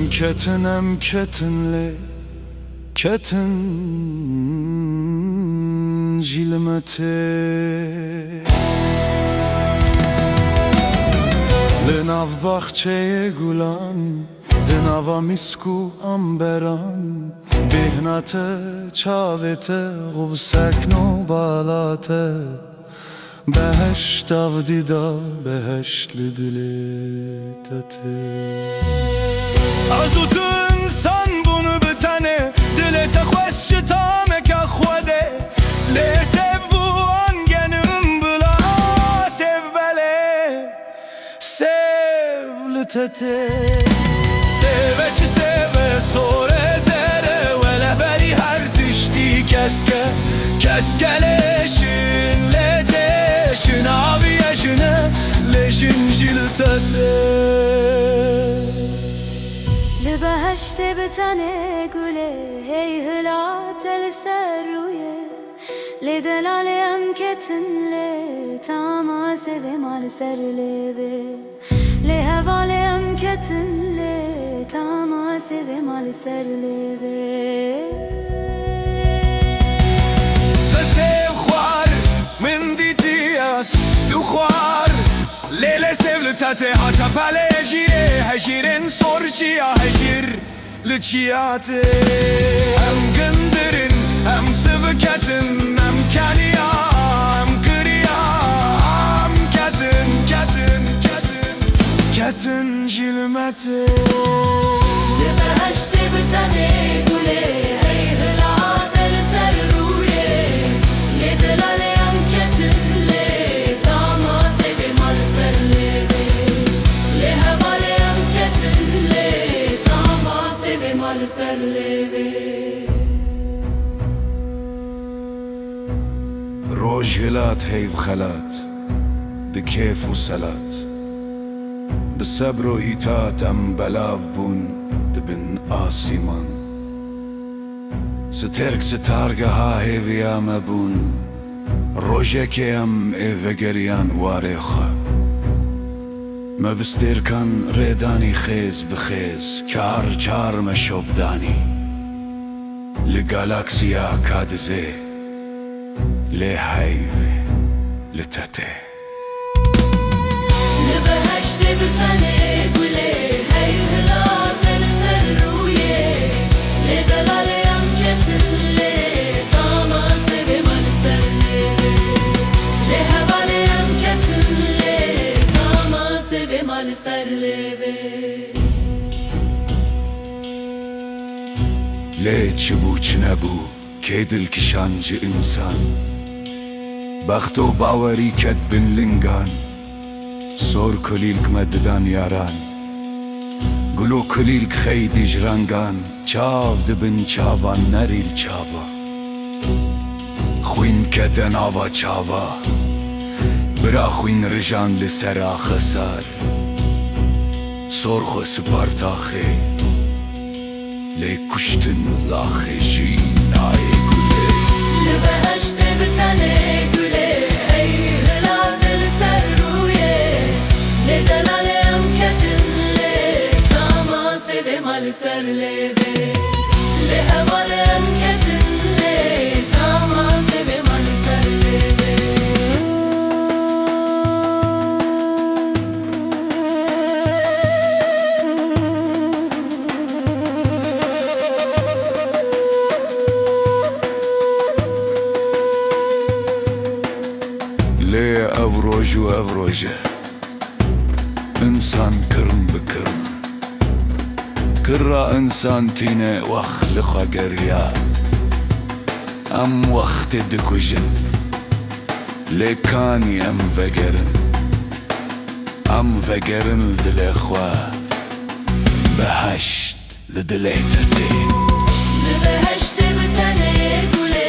Em ketinli ketin jilmete Lenav bahçeye gulan Denava misku amberan Behnate çavete Gub sekno balate Beheşt avdida Beheştli diletete Azutu insan bunu bitene Dilete khweş tamek akhwade Le sev bu angenim bila Sev bele Sev litete Seveç seve sore zere Vele beri her tişti keske Keske leşin leteşin Abi yaşine leşin jiltete لبهشت بتنه گله هی هلات السرویه لدلال ام کتن لی تماس به مال سر لیبه لهوال ام کتن لی تماس به مال سر لیبه تسيب خوار من ديتي استو خوار ليلة سبلتاتي حتى بالي هجيرين صورجيا هجير لجياتي هم قندرين هم سبكتن هم كانيا هم قريا هم كتن كتن كتن كتن جلمتي لبهشت بتنه گله هی هلات السرویه لدلال ام کتن لی تماس به مال سر لیبه لهوال ام کتن لی تماس به مال سر لیبه روج هلات هيف خلات بكيف وسلات بالصبر وإيتات أم بلاف بون دبن آسيمان سترك ستارقة ها هيفيا مبون روجك أم إيفجريان واريخا ما بستيركان ريداني خيز بخيز كار جار مشوبداني لجالاكسيا كادزي لهيف لتته لبهشت بتنه گله هی هلات السرویه لدلال ام کتن لی تماس به مال سر لیبه لهوال ام کتن لی تماس به مال سر لیبه ليش بوچ نبو كيدل كشانج إنسان بختو باوري كتبن لنگان سور كليلك مددان ياران قلو كليلك خيدي جرانگان چاو دبن چاوان نريل چاوا خوين كتن آوا چاوا برا خوين رجان لسرا خسار سرخ سپارتاخي لي كشتن لاخي جيناي قلي لبهشت بتنه گله هی هلات السرویه لدلال ام کتن لی تماس به مال سر لیبه لهوال ام کتن لی تماس به مال سر لیبه ليه أفروج وأفروجة إنسان كرم بكرم كرة إنسان تيني وخ لخا قريا أم وقت دكوجن ليه كاني أم فقرن لدلخوا بهشت لدليتتي لبهشت بتنه گله